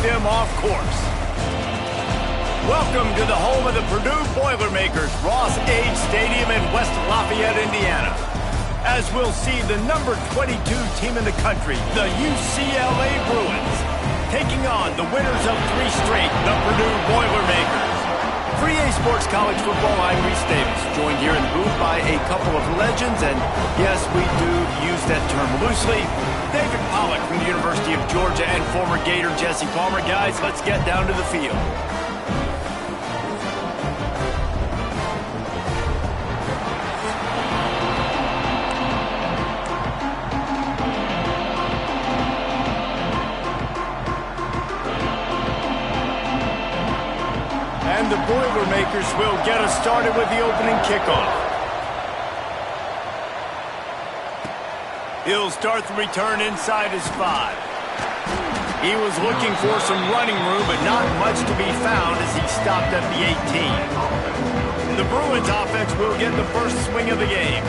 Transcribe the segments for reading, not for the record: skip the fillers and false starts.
them off course. Welcome to the home of the Purdue Boilermakers, Ross Age Stadium in West Lafayette, Indiana. As we'll see the number 22 team in the country, the UCLA Bruins, taking on the winners of 3 straight, the Purdue Boilermakers. For EA Sports College Football, I'm Reese Davis, joined here in the booth by a couple of legends, and yes, we do use that term loosely. David Pollack from the University of Georgia and former Gator Jesse Palmer. Guys, let's get down to the field. And the Boilermakers will get us started with the opening kickoff. He'll start the return inside his 5. He was looking for some running room, but not much to be found as he stopped at the 18. The Bruins offense will get the first swing of the game.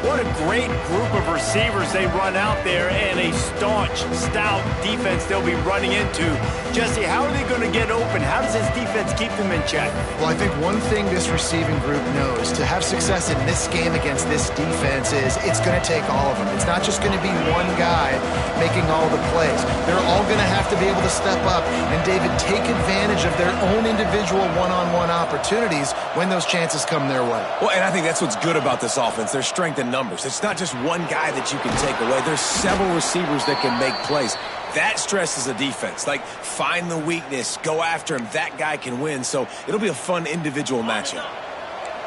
What a great group of receivers they run out there, and a staunch, stout defense they'll be running into. Jesse, how are they going to get open? How does this defense keep them in check? Well, I think one thing this receiving group knows to have success in this game against this defense is it's going to take all of them. It's not just going to be one guy making all the plays. They're all going to have to be able to step up and, David, take advantage of their own individual one-on-one opportunities when those chances come their way. Well, and I think that's what's good about this offense. Their strength in numbers. It's not just one guy that you can take away. There's several receivers that can make plays. That stresses a defense. Like, find the weakness, go after him. That guy can win. So it'll be a fun individual matchup.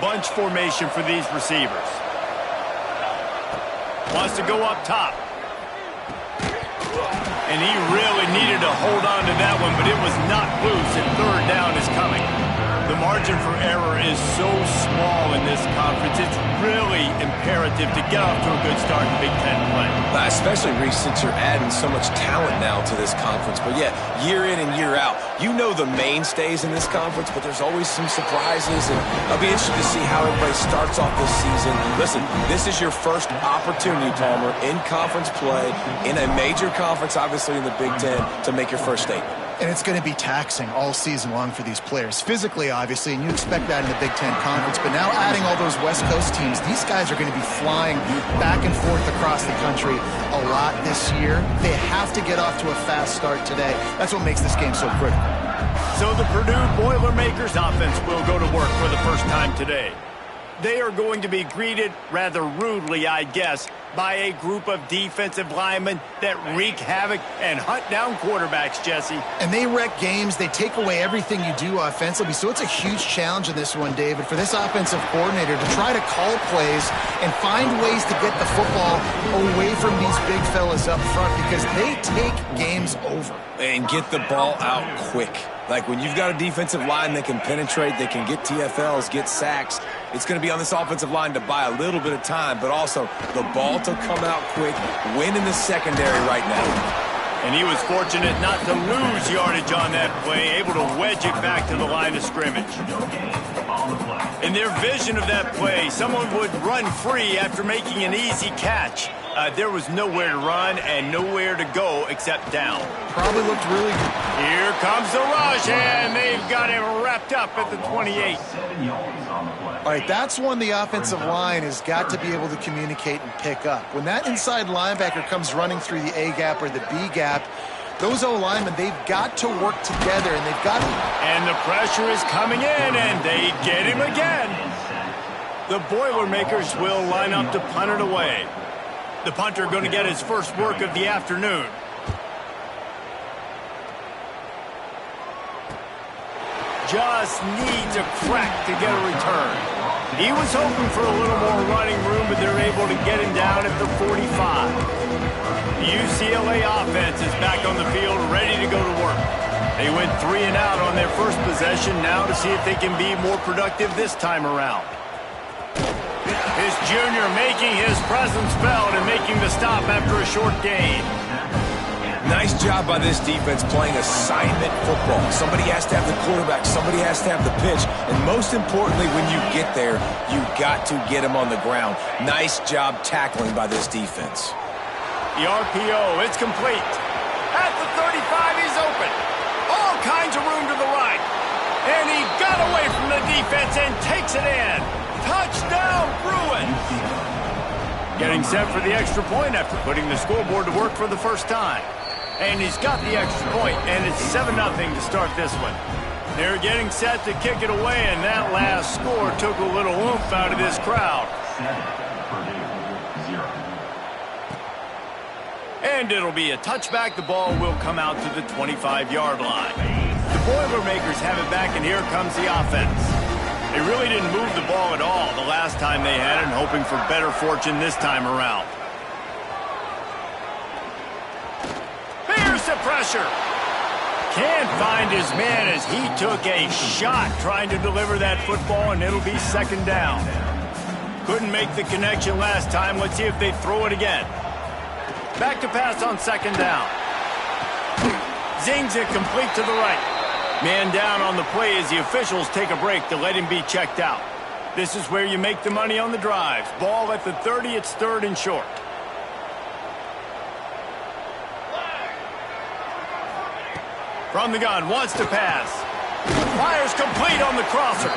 Bunch formation for these receivers. Wants to go up top. And he really needed to hold on to that one, but it was not loose, and third down is coming. The margin for error is so small in this conference. It's really imperative to get off to a good start in Big Ten play. Especially, Reese, since you're adding so much talent now to this conference. But yeah, year in and year out, you know the mainstays in this conference, but there's always some surprises, and I'll be interested to see how everybody starts off this season. Listen, this is your first opportunity, Palmer, in conference play, in a major conference, obviously in the Big Ten, to make your first statement. And it's going to be taxing all season long for these players. Physically, obviously, and you expect that in the Big Ten Conference. But now adding all those West Coast teams, these guys are going to be flying back and forth across the country a lot this year. They have to get off to a fast start today. That's what makes this game so critical. So the Purdue Boilermakers offense will go to work for the first time today. They are going to be greeted rather rudely, I guess, by a group of defensive linemen that wreak havoc and hunt down quarterbacks, Jesse. And they wreck games. They take away everything you do offensively. So it's a huge challenge in this one, David, for this offensive coordinator to try to call plays and find ways to get the football away from these big fellas up front, because they take games over. And get the ball out quick. Like, when you've got a defensive line that can penetrate, that can get TFLs, get sacks, it's going to be on this offensive line to buy a little bit of time, but also the ball to come out quick, win in the secondary right now. And he was fortunate not to lose yardage on that play, able to wedge it back to the line of scrimmage. In their vision of that play, someone would run free after making an easy catch. There was nowhere to run and nowhere to go except down. Probably looked really good. Here comes the rush, and they've got him wrapped up at the 28. All right, that's one the offensive line has got to be able to communicate and pick up. When that inside linebacker comes running through the A gap or the B gap, those O-linemen, they've got to work together, and they've got to... And the pressure is coming in, and they get him again. The Boilermakers will line up to punt it away. The punter going to get his first work of the afternoon. Just needs a crack to get a return. He was hoping for a little more running room, but they're able to get him down at the 45. The UCLA offense is back on the field, ready to go to work. They went 3 and out on their first possession, now to see if they can be more productive this time around. This junior making his presence felt and making the stop after a short gain. Nice job by this defense playing assignment football. Somebody has to have the quarterback. Somebody has to have the pitch. And most importantly, when you get there, you got to get him on the ground. Nice job tackling by this defense. The RPO, it's complete. At the 35, he's open. defense and takes it in. Touchdown, Bruins! Getting set for the extra point after putting the scoreboard to work for the first time. And he's got the extra point, and it's 7-0 to start this one. They're getting set to kick it away, and that last score took a little oomph out of this crowd. And it'll be a touchback. The ball will come out to the 25-yard line. The Boilermakers have it back, and here comes the offense. They really didn't move the ball at all the last time they had it, and hoping for better fortune this time around. Here's the pressure. Can't find his man as he took a shot trying to deliver that football, and it'll be second down. Couldn't make the connection last time. Let's see if they throw it again. Back to pass on second down. Zings it complete to the right. Man down on the play as the officials take a break to let him be checked out. This is where you make the money on the drives. Ball at the 30, it's third and short. From the gun, wants to pass. Fires complete on the crosser.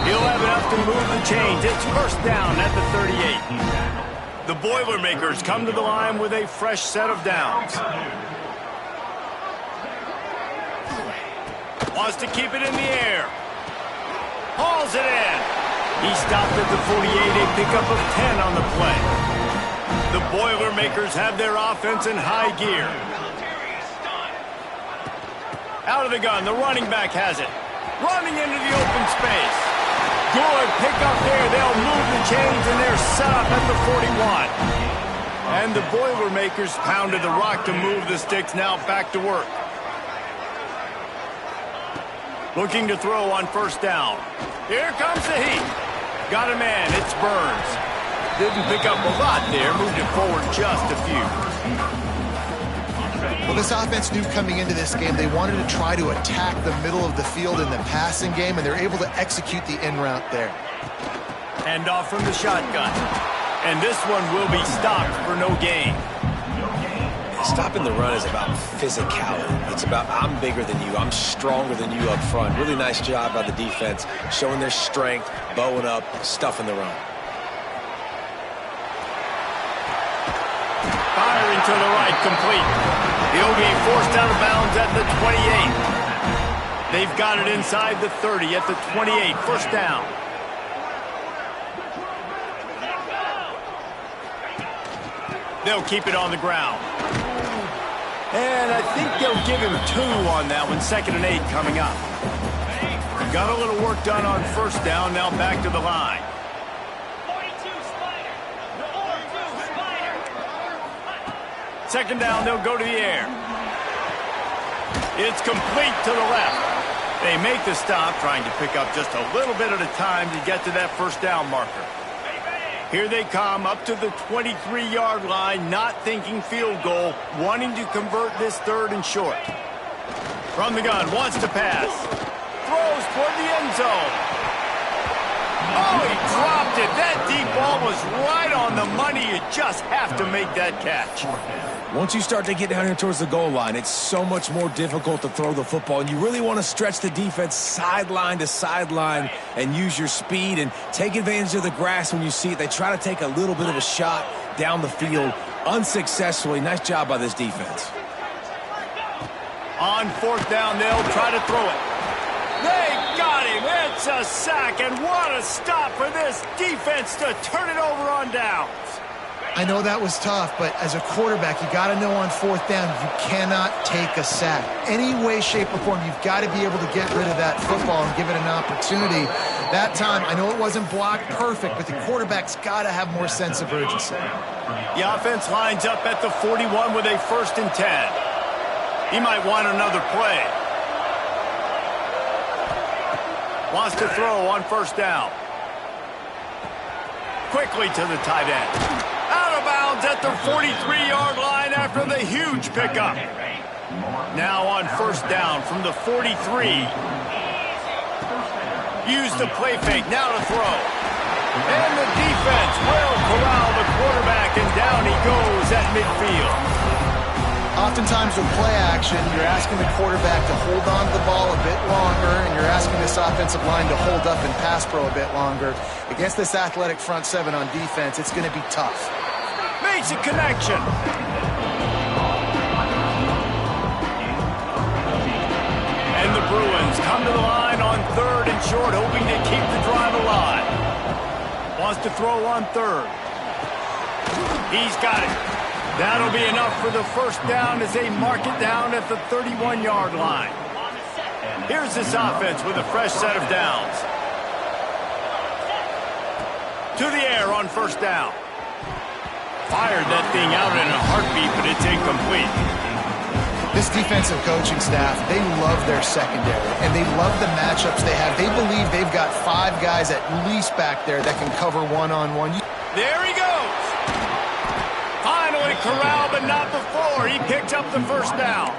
He'll have enough to move the chains. It's first down at the 38. The Boilermakers come to the line with a fresh set of downs. Wants to keep it in the air. Hauls it in. He stopped at the 48, a pickup of 10 on the play. The Boilermakers have their offense in high gear. Out of the gun, the running back has it. Running into the open space. Good pickup there. They'll move the chains, and they're set up at the 41. And the Boilermakers pounded the rock to move the sticks. Now back to work. Looking to throw on first down. Here comes the heat. Got a man. It's Burns. Didn't pick up a lot there. Moved it forward just a few. Well, this offense knew coming into this game they wanted to try to attack the middle of the field in the passing game, and they're able to execute the in route there. Hand off from the shotgun. And this one will be stopped for no gain. Stopping the run is about physicality. It's about I'm bigger than you, I'm stronger than you up front. Really nice job by the defense, showing their strength, bowing up, stuffing the run. Firing to the right, complete. He'll be forced out of bounds at the 28. They've got it inside the 30 at the 28. First down. They'll keep it on the ground. And I think they'll give him 2 on that one. 2nd and 8 coming up. Got a little work done on first down. Now back to the line. Second down, they'll go to the air. It's complete to the left. They make the stop, trying to pick up just a little bit at a time to get to that first down marker. Here they come up to the 23-yard line, not thinking field goal, wanting to convert this third and short. From the gun, wants to pass. Throws toward the end zone. Oh, he dropped it. That deep ball was right on the money. You just have to make that catch. Once you start to get down here towards the goal line, it's so much more difficult to throw the football, and you really want to stretch the defense sideline to sideline and use your speed and take advantage of the grass when you see it. They try to take a little bit of a shot down the field unsuccessfully. Nice job by this defense. On fourth down, they'll try to throw it. They got him. It's a sack, and what a stop for this defense to turn it over on downs. I know that was tough, but as a quarterback, you got to know on fourth down, you cannot take a sack. Any way, shape, or form, you've got to be able to get rid of that football and give it an opportunity. That time, I know it wasn't blocked perfect, but the quarterback's got to have more sense of urgency. The offense lines up at the 41 with a 1st and 10. He might want another play. Wants to throw on first down. Quickly to the tight end. Out of bounds at the 43-yard line after the huge pickup. Now on first down from the 43. Use the play fake, now to throw. And the defense will corral the quarterback, and down he goes at midfield. Oftentimes with play action, you're asking the quarterback to hold on to the ball a bit longer, and you're asking this offensive line to hold up and pass pro a bit longer. Against this athletic front seven on defense, it's going to be tough. Makes a connection. And the Bruins come to the line on 3rd and short, hoping to keep the drive alive. Wants to throw on 3rd. He's got it. That'll be enough for the first down as they mark it down at the 31-yard line. Here's this offense with a fresh set of downs. To the air on first down. Fired that thing out in a heartbeat, but it's incomplete. This defensive coaching staff, they love their secondary, and they love the matchups they have. They believe they've got 5 guys at least back there that can cover one-on-one. There he goes. Finally corralled, but not before. He picked up the first down.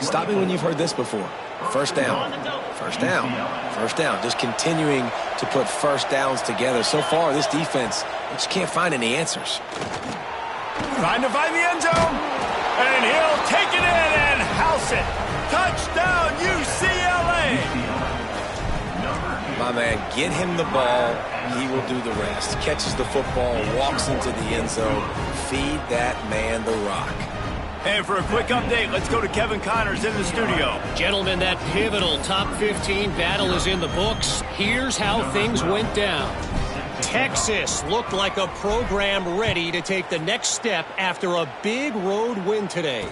Stop me when you've heard this before. First down, first down, first down. Just continuing to put first downs together. So far, this defense just can't find any answers. Trying to find the end zone. And he'll take it in and house it. Touchdown, UCLA. My man, get him the ball. He will do the rest. Catches the football, walks into the end zone. Feed that man the rock. And for a quick update, let's go to Kevin Connors in the studio. Gentlemen, that pivotal top 15 battle is in the books. Here's how things went down. Texas looked like a program ready to take the next step after a big road win today.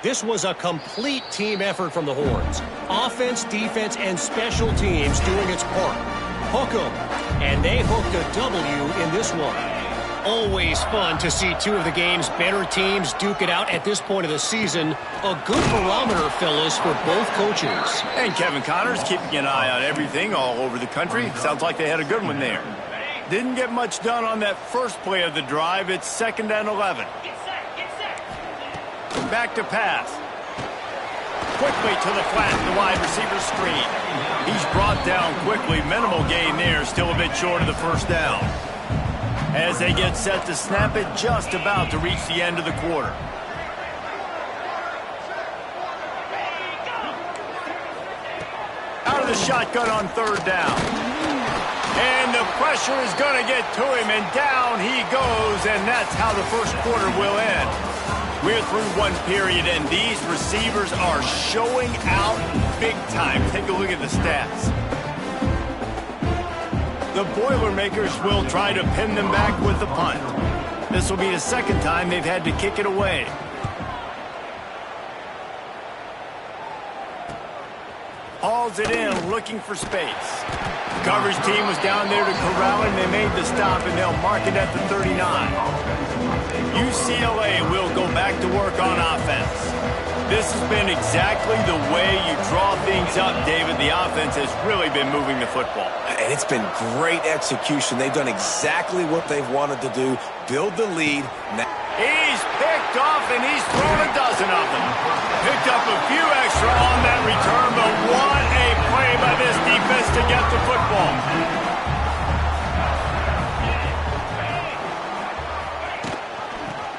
This was a complete team effort from the Horns. Offense, defense, and special teams doing its part. Hook 'em. And they hooked a W in this one. Always fun to see 2 of the game's better teams duke it out at this point of the season. A good barometer, fellas, for both coaches. And Kevin Connors keeping an eye on everything all over the country. Sounds like they had a good one there. Didn't get much done on that first play of the drive. It's 2nd and 11. Back to pass. Quickly to the flat, the wide receiver screen. He's brought down quickly. Minimal gain there, still a bit short of the first down. As they get set to snap it, just about to reach the end of the quarter. Out of the shotgun on 3rd down. And the pressure is going to get to him, and down he goes, and that's how the first quarter will end. We're through one period, and these receivers are showing out big time. Take a look at the stats. The Boilermakers will try to pin them back with the punt. This will be the 2nd time they've had to kick it away. Hauls it in, looking for space. Coverage team was down there to corral him. They made the stop, and they'll mark it at the 39. UCLA will go back to work on offense. This has been exactly the way you draw things up, David. The offense has really been moving the football. And it's been great execution. They've done exactly what they've wanted to do. Build the lead. He's picked off, and he's thrown a dozen of them. Picked up a few extra on that return, but what a play by this defense to get the football.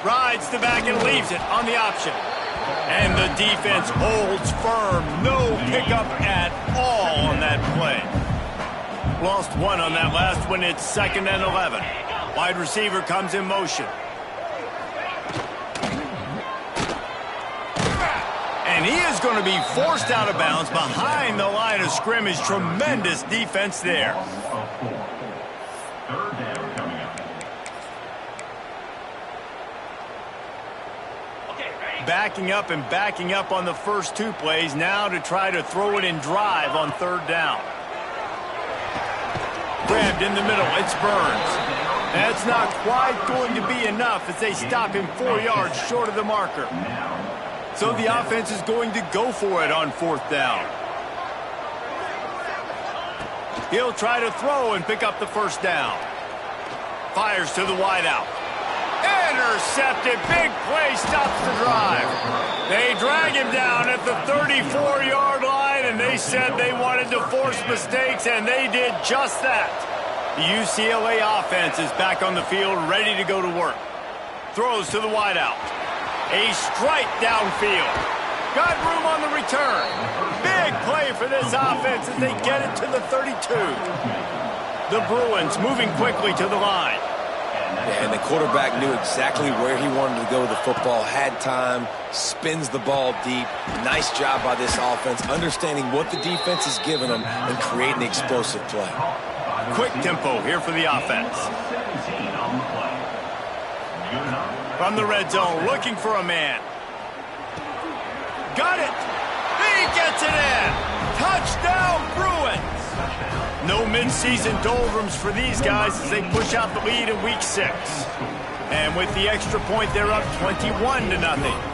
Rides the back and leaves it on the option. And the defense holds firm. No pickup at all on that play. Lost 1 on that last one. It's 2nd and 11. Wide receiver comes in motion. And he is going to be forced out of bounds behind the line of scrimmage. Tremendous defense there. Backing up and backing up on the first 2 plays now to try to throw it in drive on 3rd down. Grabbed in the middle. It's Burns. That's not quite going to be enough as they stop him 4 yards short of the marker. So the offense is going to go for it on 4th down. He'll try to throw and pick up the first down. Fires to the wideout. Intercepted. Big play stops the drive. They drag him down at the 34-yard line, and they said they wanted to force mistakes, and they did just that. The UCLA offense is back on the field, ready to go to work. Throws to the wideout. A strike downfield. Got room on the return. Big play for this offense as they get it to the 32. The Bruins moving quickly to the line. Yeah, and the quarterback knew exactly where he wanted to go with the football, had time, spins the ball deep. Nice job by this offense, understanding what the defense is giving them and creating the explosive play. Quick tempo here for the offense. From the red zone, looking for a man. Got it! He gets it in! Touchdown, Bruins! No mid-season doldrums for these guys as they push out the lead in Week 6. And with the extra point, they're up 21-0.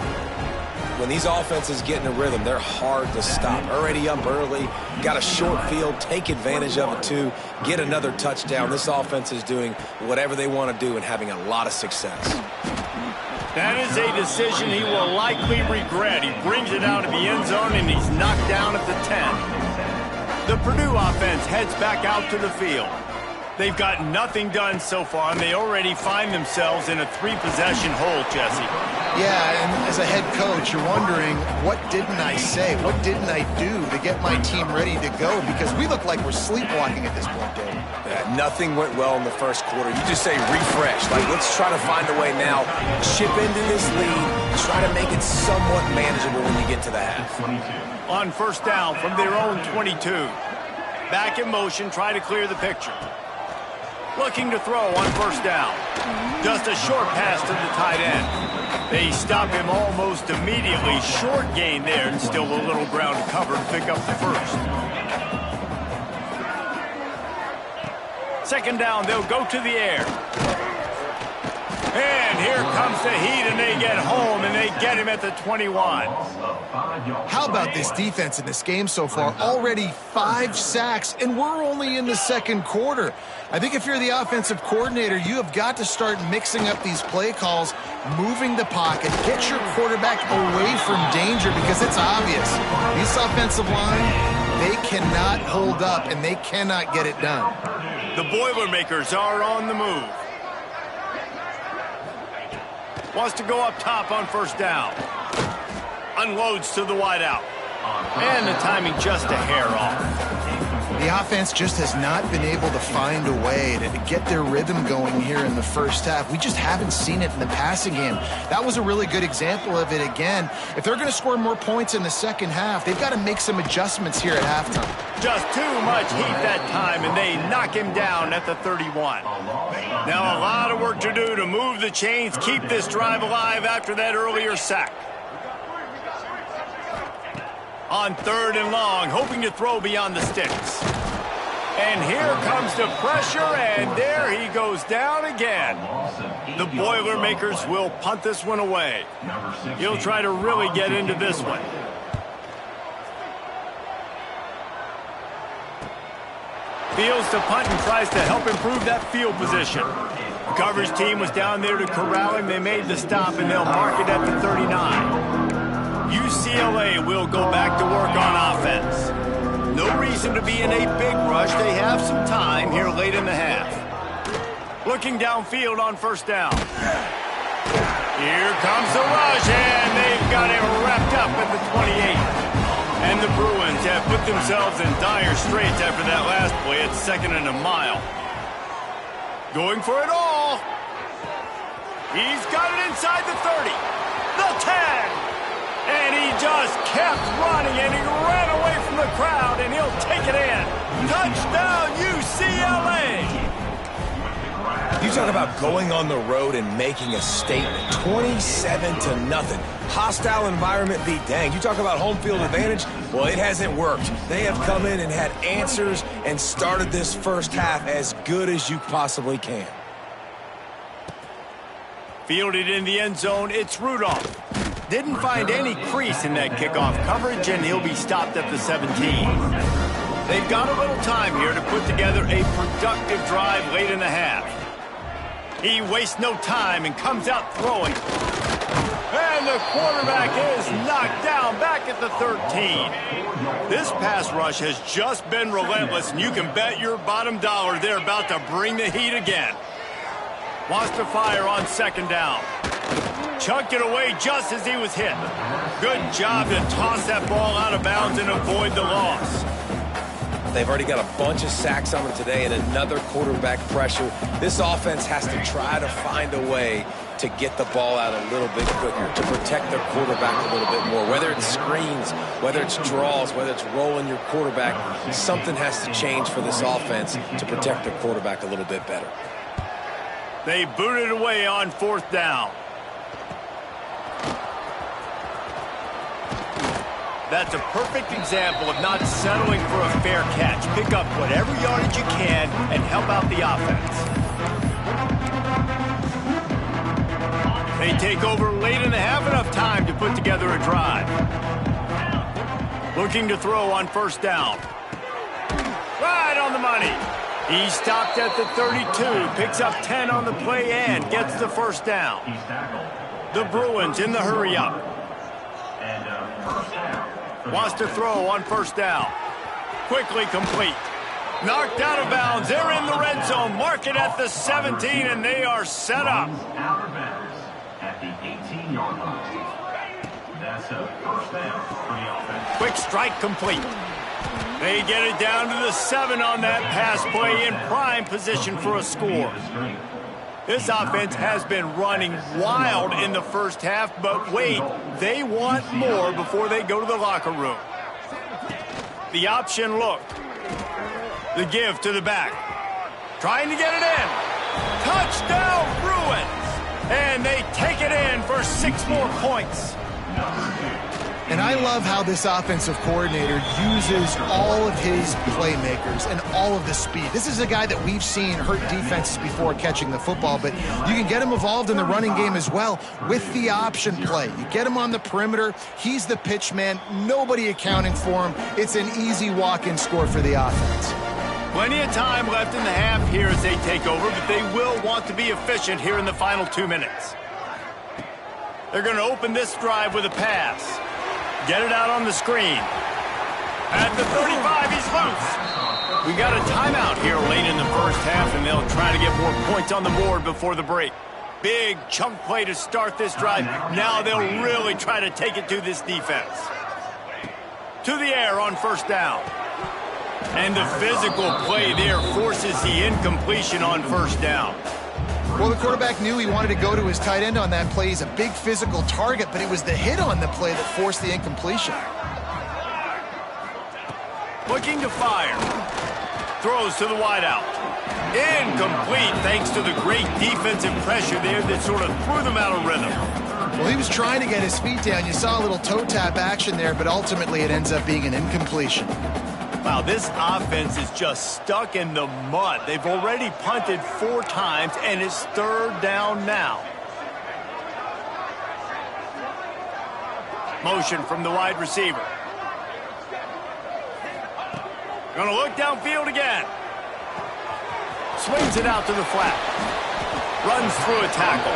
When these offenses get in a rhythm, they're hard to stop. Already up early, got a short field, take advantage of it too, get another touchdown. This offense is doing whatever they want to do and having a lot of success. That is a decision he will likely regret. He brings it out of the end zone and he's knocked down at the 10. The Purdue offense heads back out to the field. They've got nothing done so far, and they already find themselves in a 3-possession hole, Jesse. Yeah, and as a head coach, you're wondering, what didn't I say? What didn't I do to get my team ready to go? Because we look like we're sleepwalking at this point, Dave. Yeah, nothing went well in the first quarter. You just say refresh. Like, let's try to find a way now, chip into this lead, try to make it somewhat manageable when you get to the half. On first down from their own 22. Back in motion, try to clear the picture. Looking to throw on first down. Just a short pass to the tight end. They stop him almost immediately. Short gain there, and still a little ground to cover to pick up the first. Second down, they'll go to the air. And here comes the heat, and they get home, and they get him at the 21. How about this defense in this game so far? Already 5 sacks, and we're only in the second quarter. I think if you're the offensive coordinator, you have got to start mixing up these play calls, moving the pocket, get your quarterback away from danger, because it's obvious. This offensive line, they cannot hold up, and they cannot get it done. The Boilermakers are on the move. Wants to go up top on first down. Unloads to the wideout. And the timing just a hair off. The offense just has not been able to find a way to get their rhythm going here in the first half. We just haven't seen it in the passing game. That was a really good example of it again. If they're going to score more points in the second half, they've got to make some adjustments here at halftime. Just too much heat that time, and they knock him down at the 31. Now a lot of work to do to move the chains, keep this drive alive after that earlier sack. On third and long, hoping to throw beyond the sticks. And here comes the pressure, and there he goes down again. The Boilermakers will punt this one away. He'll try to really get into this one. Fields to punt and tries to help improve that field position. The coverage team was down there to corral him. They made the stop, and they'll mark it at the 39. UCLA will go back to work on offense. No reason to be in a big rush. They have some time here late in the half. Looking downfield on first down. Here comes the rush, and they've got it wrapped up at the 28. And the Bruins have put themselves in dire straits after that last play at 2nd and a mile. Going for it all. He's got it inside the 30. The 10. And he just kept running, and he ran away from the crowd, and he'll take it in. Touchdown, UCLA! You talk about going on the road and making a statement. 27-0. Hostile environment beat dang. You talk about home field advantage. Well, it hasn't worked. They have come in and had answers and started this first half as good as you possibly can. Fielded in the end zone, it's Rudolph. Didn't find any crease in that kickoff coverage, and he'll be stopped at the 17. They've got a little time here to put together a productive drive late in the half. He wastes no time and comes out throwing. And the quarterback is knocked down back at the 13. This pass rush has just been relentless, and you can bet your bottom dollar they're about to bring the heat again. Wants to fire on second down. Chucked it away just as he was hit. Good job to toss that ball out of bounds and avoid the loss. They've already got a bunch of sacks on them today and another quarterback pressure. This offense has to try to find a way to get the ball out a little bit quicker, to protect their quarterback a little bit more. Whether it's screens, whether it's draws, whether it's rolling your quarterback, something has to change for this offense to protect their quarterback a little bit better. They booted away on 4th down. That's a perfect example of not settling for a fair catch. Pick up whatever yardage you can and help out the offense. They take over late and have enough time to put together a drive. Looking to throw on 1st down. Right on the money. He stopped at the 32, picks up 10 on the play and gets the 1st down. The Bruins in the hurry-up. Wants to throw on 1st down. Quickly complete. Knocked out of bounds. They're in the red zone. Mark it at the 17, and they are set up. At the 18-yard line. That's a 1st down for the offense. Quick strike complete. They get it down to the 7 on that pass play in prime position for a score. This offense has been running wild in the 1st half, but wait, they want more before they go to the locker room. The option look. The give to the back. Trying to get it in. Touchdown, Bruins! And they take it in for 6 more points. And I love how this offensive coordinator uses all of his playmakers and all of the speed. This is a guy that we've seen hurt defenses before catching the football, but you can get him involved in the running game as well with the option play. You get him on the perimeter. He's the pitch man. Nobody accounting for him. It's an easy walk-in score for the offense. Plenty of time left in the half here as they take over, but they will want to be efficient here in the final 2 minutes. They're going to open this drive with a pass. Get it out on the screen. At the 35, he's loose. We got a timeout here late in the 1st half, and they'll try to get more points on the board before the break. Big chunk play to start this drive. Now they'll really try to take it to this defense. To the air on 1st down. And the physical play there forces the incompletion on 1st down. Well, the quarterback knew he wanted to go to his tight end on that play. He's a big physical target, but it was the hit on the play that forced the incompletion. Looking to fire. Throws to the wideout. Incomplete thanks to the great defensive pressure there that sort of threw them out of rhythm. Well, he was trying to get his feet down. You saw a little toe tap action there, but ultimately it ends up being an incompletion. Wow, this offense is just stuck in the mud. They've already punted 4 times, and it's 3rd down now. Motion from the wide receiver. Gonna look downfield again. Swings it out to the flat. Runs through a tackle.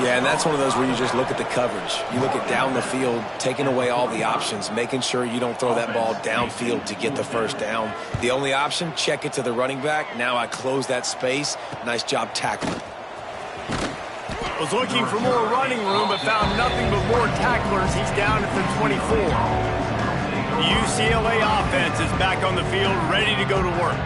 Yeah, and that's one of those where you just look at the coverage. You look at down the field, taking away all the options, making sure you don't throw that ball downfield to get the 1st down. The only option, check it to the running back. Now I close that space. Nice job tackling. Was looking for more running room, but found nothing but more tacklers. He's down at the 24. The UCLA offense is back on the field, ready to go to work.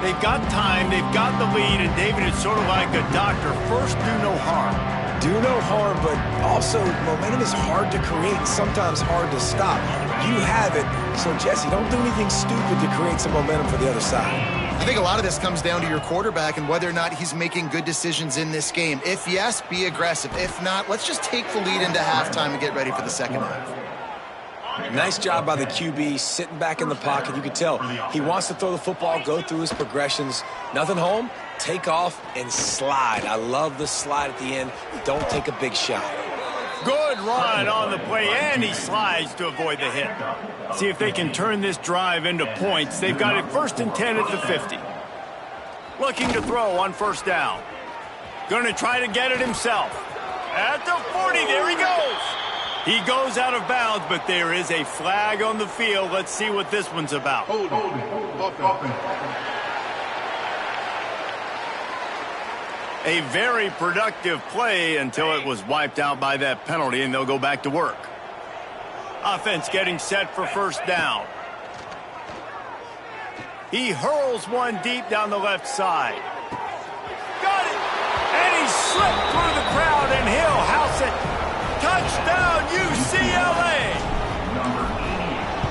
They've got time, they've got the lead, and David is sort of like a doctor. First, do no harm. Do no harm, but also momentum is hard to create and sometimes hard to stop. You have it, so Jesse, don't do anything stupid to create some momentum for the other side. I think a lot of this comes down to your quarterback and whether or not he's making good decisions in this game. If yes, be aggressive. If not, let's just take the lead into halftime and get ready for the 2nd half. Nice job by the QB, sitting back in the pocket. You can tell he wants to throw the football, go through his progressions. Nothing home, take off, and slide. I love the slide at the end. Don't take a big shot. Good run on the play, and he slides to avoid the hit. See if they can turn this drive into points. They've got it 1st and 10 at the 50. Looking to throw on 1st down. Going to try to get it himself. At the 40, there he goes. He goes out of bounds, but there is a flag on the field. Let's see what this one's about. A very productive play until it was wiped out by that penalty, and they'll go back to work. Offense getting set for first down. He hurls one deep down the left side. Got it! And he slipped through the crowd, and he'll house it. Touchdown, UCLA!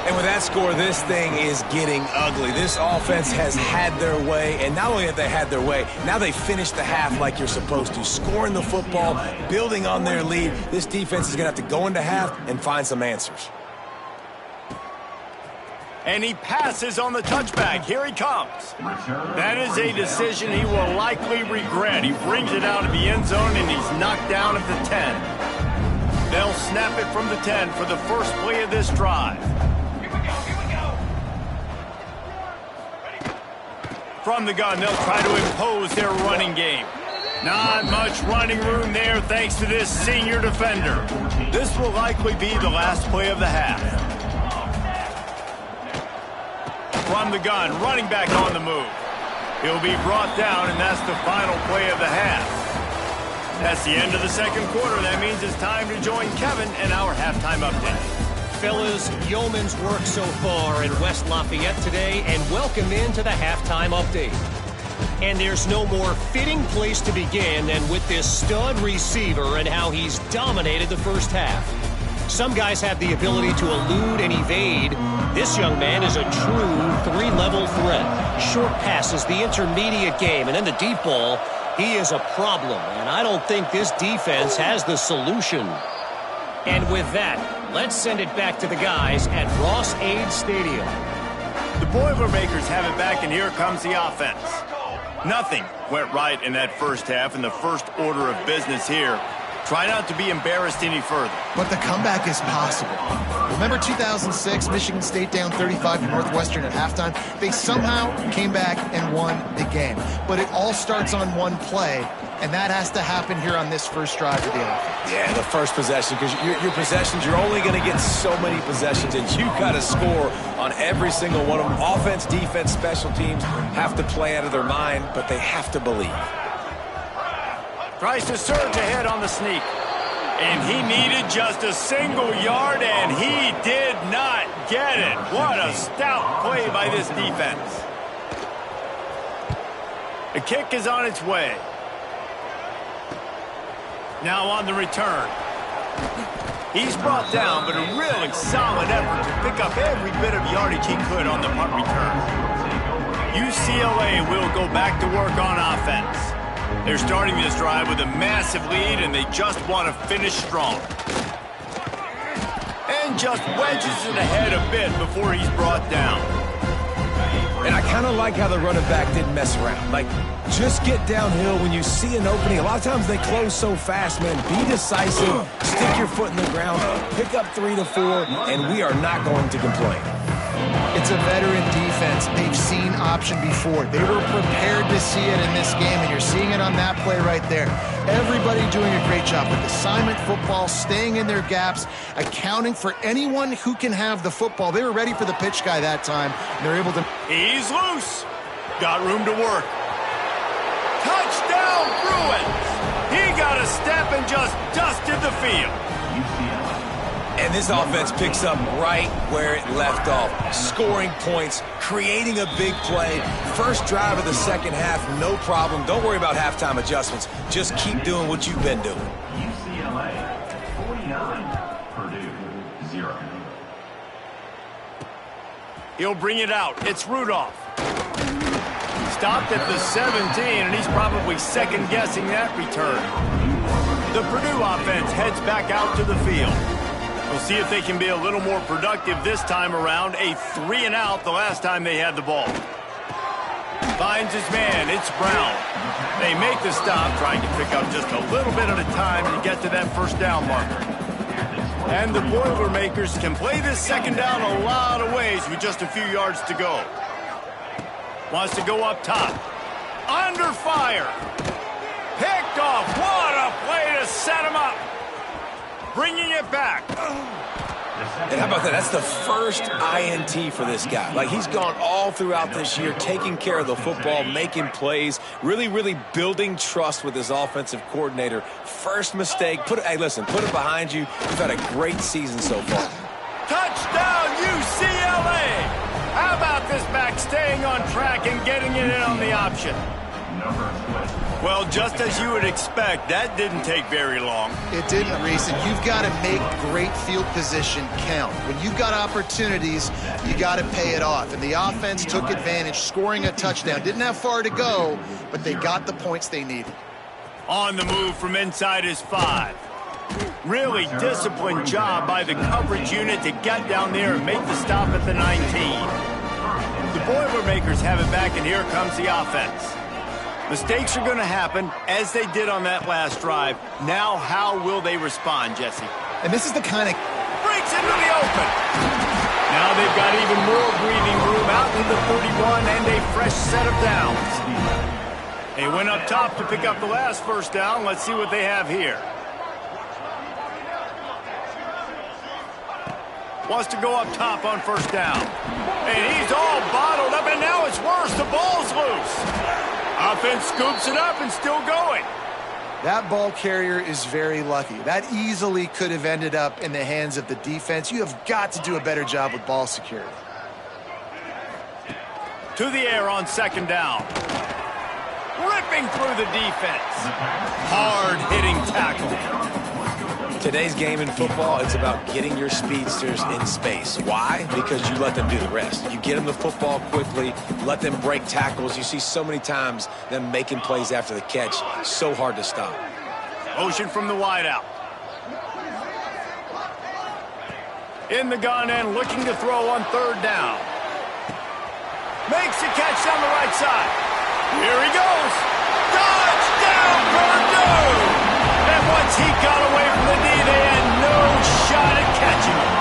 And with that score, this thing is getting ugly. This offense has had their way, and not only have they had their way, now they finished the half like you're supposed to, scoring the football, building on their lead. This defense is going to have to go into half and find some answers. And he passes on the touchback. Here he comes. That is a decision he will likely regret. He brings it out of the end zone, and he's knocked down at the 10. They'll snap it from the 10 for the first play of this drive. From the gun, they'll try to impose their running game. Not much running room there thanks to this senior defender. This will likely be the last play of the half. From the gun, running back on the move. He'll be brought down, and that's the final play of the half. That's the end of the second quarter. That means it's time to join Kevin and our halftime update. Fellas, yeoman's work so far in West Lafayette today, and welcome into the halftime update. And there's no more fitting place to begin than with this stud receiver and how he's dominated the first half. Some guys have the ability to elude and evade. This young man is a true three-level threat. Short passes, the intermediate game, and then the deep ball. He is a problem, and I don't think this defense has the solution. And with that, let's send it back to the guys at Ross-Ade Stadium. The Boilermakers have it back, and here comes the offense. Nothing went right in that first half, and the first order of business here. Try not to be embarrassed any further. But the comeback is possible. Remember 2006, Michigan State down 35 to Northwestern at halftime? They somehow came back and won the game. But it all starts on one play, and that has to happen here on this first drive of the offense. Yeah, the first possession, because your possessions, you're only going to get so many possessions, and you've got to score on every single one of them. Offense, defense, special teams have to play out of their mind, but they have to believe. Tries to surge ahead on the sneak. And he needed just a single yard, and he did not get it. What a stout play by this defense. The kick is on its way. Now on the return. He's brought down, but a really solid effort to pick up every bit of yardage he could on the punt return. UCLA will go back to work on offense. They're starting this drive with a massive lead, and they just want to finish strong. And just wedges it ahead a bit before he's brought down. And I kind of like how the running back didn't mess around. Like, just get downhill when you see an opening. A lot of times they close so fast, man. Be decisive, stick your foot in the ground, pick up 3 to 4, and we are not going to complain. It's a veteran defense. They've seen option before. They were prepared to see it in this game, and you're seeing it on that play right there. Everybody doing a great job with assignment football, staying in their gaps, accounting for anyone who can have the football. They were ready for the pitch guy that time, and they're able to... He's loose. Got room to work. Touchdown, Bruins! He got a step and just dusted the field. And this offense picks up right where it left off. Scoring points, creating a big play. First drive of the second half, no problem. Don't worry about halftime adjustments. Just keep doing what you've been doing. UCLA 49, Purdue 0. He'll bring it out. It's Rudolph. Stopped at the 17, and he's probably second-guessing that return. The Purdue offense heads back out to the field. We'll see if they can be a little more productive this time around. A 3-and-out the last time they had the ball. Finds his man. It's Brown. They make the stop, trying to pick up just a little bit at a time to get to that first down marker. And the Boilermakers can play this second down a lot of ways with just a few yards to go. Wants to go up top. Under fire. Picked off. What a play to set him up. Bringing it back. And how about that? That's the first INT for this guy. Like, he's gone all throughout this year, taking care of the football, making plays, really building trust with his offensive coordinator. First mistake, hey, listen, put it behind you. You've had a great season so far. Touchdown, UCLA! How about this back staying on track and getting it in on the option? Well, just as you would expect, that didn't take very long. It didn't, Reese, and you've got to make great field position count. When you've got opportunities, you got to pay it off. And the offense took advantage, scoring a touchdown. Didn't have far to go, but they got the points they needed. On the move from inside his 5. Really disciplined job by the coverage unit to get down there and make the stop at the 19. The Boilermakers have it back, and here comes the offense. Mistakes are going to happen, as they did on that last drive. Now, how will they respond, Jesse? And this is the kind of... Breaks into the open. Now they've got even more breathing room out to the 31 and a fresh set of downs. They went up top to pick up the last first down. Let's see what they have here. Wants to go up top on first down. And he's all bottled up, and now it's worse. The ball's loose. Offense scoops it up and still going. That ball carrier is very lucky. That easily could have ended up in the hands of the defense. You have got to do a better job with ball security. To the air on second down. Ripping through the defense. Hard-hitting tackle. Today's game in football, it's about getting your speedsters in space. Why? Because you let them do the rest. You get them the football quickly, let them break tackles. You see so many times them making plays after the catch. So hard to stop. Motion from the wideout. In the gun and looking to throw on third down. Makes the catch down the right side. Here he goes. Touchdown, Purdue! And once he got away from the knee, they had no shot at catching him.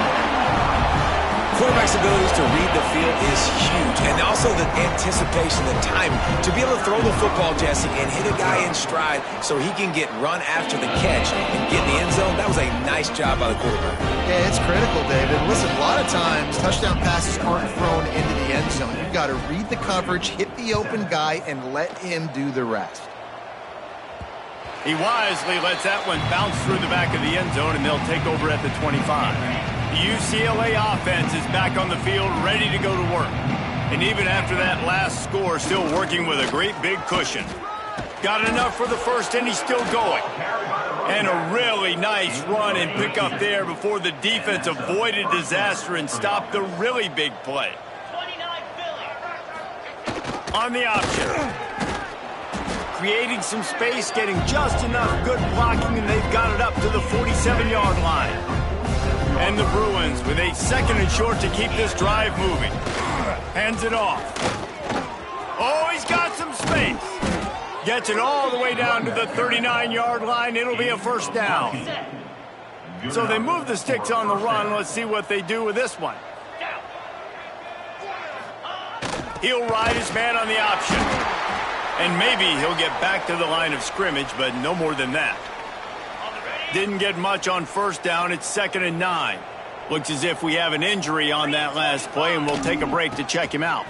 Quarterback's abilities to read the field is huge. And also the anticipation, the timing. To be able to throw the football, Jesse, and hit a guy in stride so he can get run after the catch and get in the end zone, that was a nice job by the quarterback. Yeah, it's critical, David. Listen, a lot of times, touchdown passes aren't thrown into the end zone. You've got to read the coverage, hit the open guy, and let him do the rest. He wisely lets that one bounce through the back of the end zone, and they'll take over at the 25. The UCLA offense is back on the field, ready to go to work. And even after that last score, still working with a great big cushion. Got enough for the first, and he's still going. And a really nice run and pick up there before the defense avoided disaster and stopped the really big play. On the option. Creating some space, getting just enough good blocking, and they've got it up to the 47-yard line. And the Bruins with a second and short to keep this drive moving. Hands it off. Oh, he's got some space. Gets it all the way down to the 39-yard line. It'll be a first down. So they move the sticks on the run. Let's see what they do with this one. He'll ride his man on the option. And maybe he'll get back to the line of scrimmage, but no more than that. Didn't get much on first down. It's 2nd and 9. Looks as if we have an injury on that last play, and we'll take a break to check him out.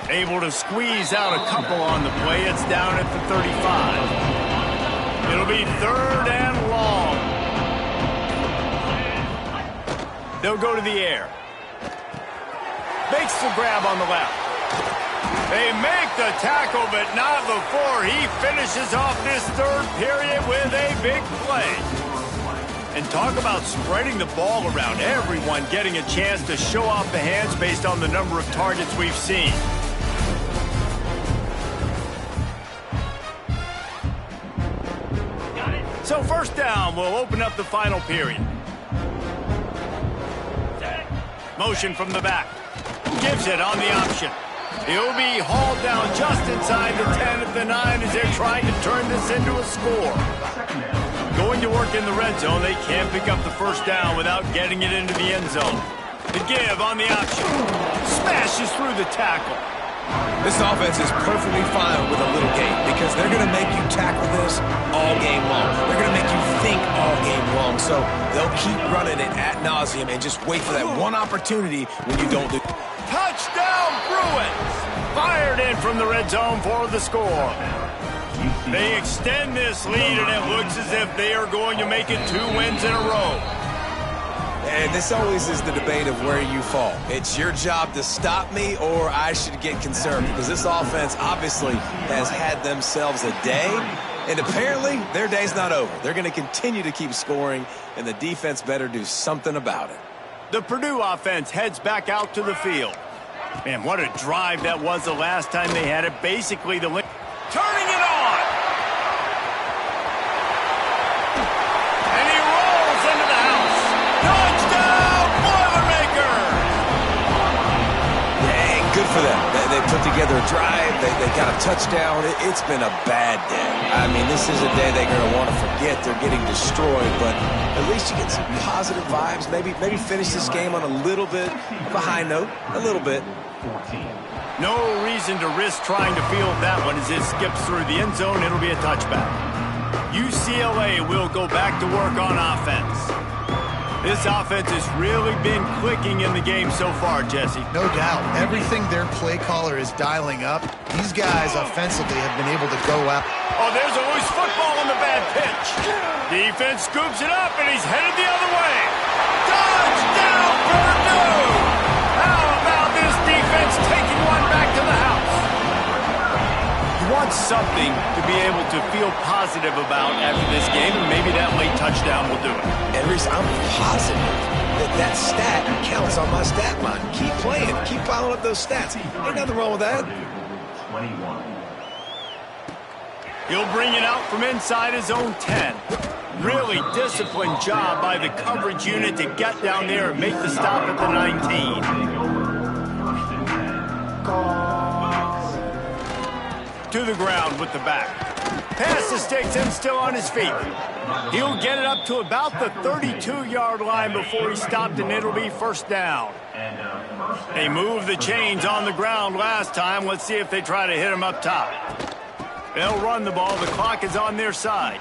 Able to squeeze out a couple on the play. It's down at the 35. It'll be 3rd and long. They'll go to the air. Makes the grab on the left. They make the tackle, but not before he finishes off this third period with a big play. And talk about spreading the ball around. Everyone getting a chance to show off the hands based on the number of targets we've seen. So first down will open up the final period. Motion from the back. Gives it on the option. He'll be hauled down just inside the 10 at the 9 as they're trying to turn this into a score. Going to work in the red zone, they can't pick up the first down without getting it into the end zone. The give on the option. Smashes through the tackle. This offense is perfectly fine with a little game because they're going to make you tackle this all game long. They're going to make you think all game long. So they'll keep running it ad nauseum and just wait for that one opportunity when you don't do. Touchdown, Bruins! Fired in from the red zone for the score. They extend this lead, and it looks as if they are going to make it 2 wins in a row. And this always is the debate of where you fall. It's your job to stop me, or I should get concerned, because this offense obviously has had themselves a day, and apparently their day's not over. They're going to continue to keep scoring, and the defense better do something about it. The Purdue offense heads back out to the field. Man, what a drive that was the last time they had it. Basically, turning it on! And he rolls into the house. Touchdown, Boilermakers! Dang, good for them. They put together a drive. They got a touchdown. It's been a bad day. I mean, this is a day they're going to want to forget. They're getting destroyed, but at least you get some positive vibes. Maybe finish this game on a little bit of a high note. A little bit. No reason to risk trying to field that one as it skips through the end zone. It'll be a touchback. UCLA will go back to work on offense. This offense has really been clicking in the game so far, Jesse. No doubt. Everything their play caller is dialing up, these guys offensively have been able to go out. Oh, there's a loose football on the bad pitch. Defense scoops it up, and he's headed the other way. Touchdown, Purdue! How about this defense taking one back to the house? You want something to be able to feel positive about after this game, and maybe that late touchdown will do it. And Reese, I'm positive that stat counts on my stat line. Keep playing. Keep piling up those stats. Ain't nothing wrong with that. 21. He'll bring it out from inside his own 10. Really disciplined job by the coverage unit to get down there and make the stop at the 19. To the ground with the back. Pass the stakes and still on his feet. He'll get it up to about the 32-yard line before he stopped, and it'll be first down. They moved the chains on the ground last time. Let's see if they try to hit him up top. They'll run the ball. The clock is on their side.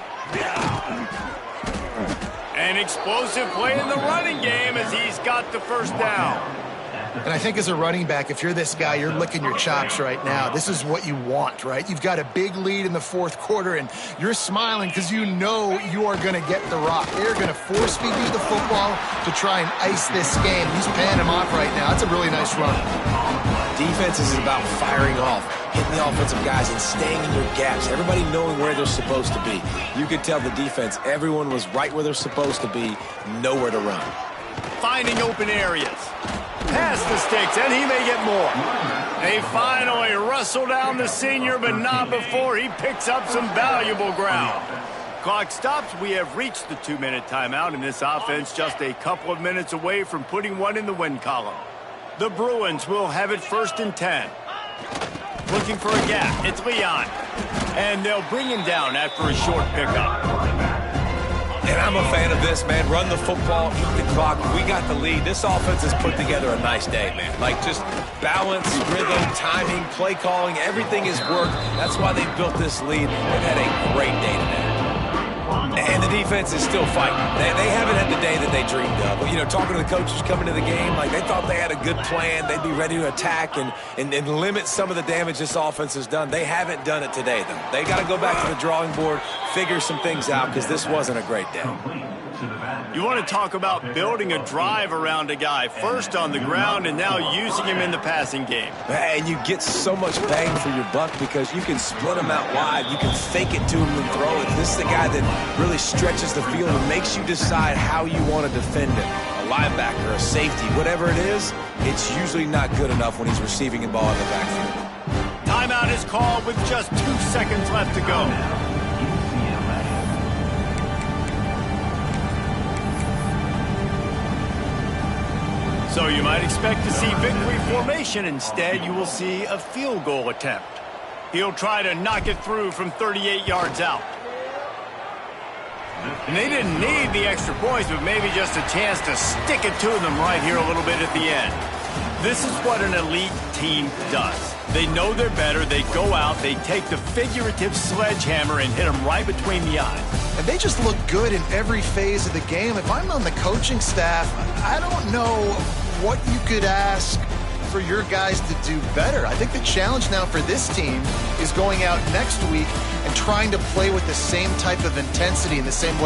An explosive play in the running game as he's got the first down. And I think as a running back, if you're this guy, you're licking your chops right now. This is what you want, right? You've got a big lead in the fourth quarter, and you're smiling because you know you are going to get the rock. They're going to force feed you the football to try and ice this game. He's paying him off right now. That's a really nice run. Defense is about firing off, hitting the offensive guys, and staying in your gaps. Everybody knowing where they're supposed to be. You could tell the defense, everyone was right where they're supposed to be, nowhere to run. Finding open areas. Past the sticks, and he may get more. They finally wrestle down the senior, but not before he picks up some valuable ground. Clock stops. We have reached the 2-minute timeout, and this offense just a couple of minutes away from putting one in the win column. The Bruins will have it 1st and 10. Looking for a gap. It's Leon. And they'll bring him down after a short pickup. And I'm a fan of this, man. Run the football, eat the clock. We got the lead. This offense has put together a nice day, man. Like, just balance, rhythm, timing, play calling, everything has worked. That's why they built this lead. They've had a great day today. And the defense is still fighting. They haven't had the day that they dreamed of. But, you know, talking to the coaches coming to the game, like, they thought they had a good plan. They'd be ready to attack and limit some of the damage this offense has done. They haven't done it today, though. They got to go back to the drawing board, figure some things out, because this wasn't a great day. You want to talk about building a drive around a guy, first on the ground and now using him in the passing game. And you get so much bang for your buck because you can split him out wide. You can fake it to him and throw it. This is the guy that really stretches the field and makes you decide how you want to defend him. A linebacker, a safety, whatever it is, it's usually not good enough when he's receiving the ball in the backfield. Timeout is called with just 2 seconds left to go. So you might expect to see victory formation. Instead, you will see a field goal attempt. He'll try to knock it through from 38 yards out. And they didn't need the extra points, but maybe just a chance to stick it to them right here a little bit at the end. This is what an elite team does. They know they're better. They go out. They take the figurative sledgehammer and hit them right between the eyes. And they just look good in every phase of the game. If I'm on the coaching staff, I don't know what you could ask for your guys to do better. I think the challenge now for this team is going out next week and trying to play with the same type of intensity and the same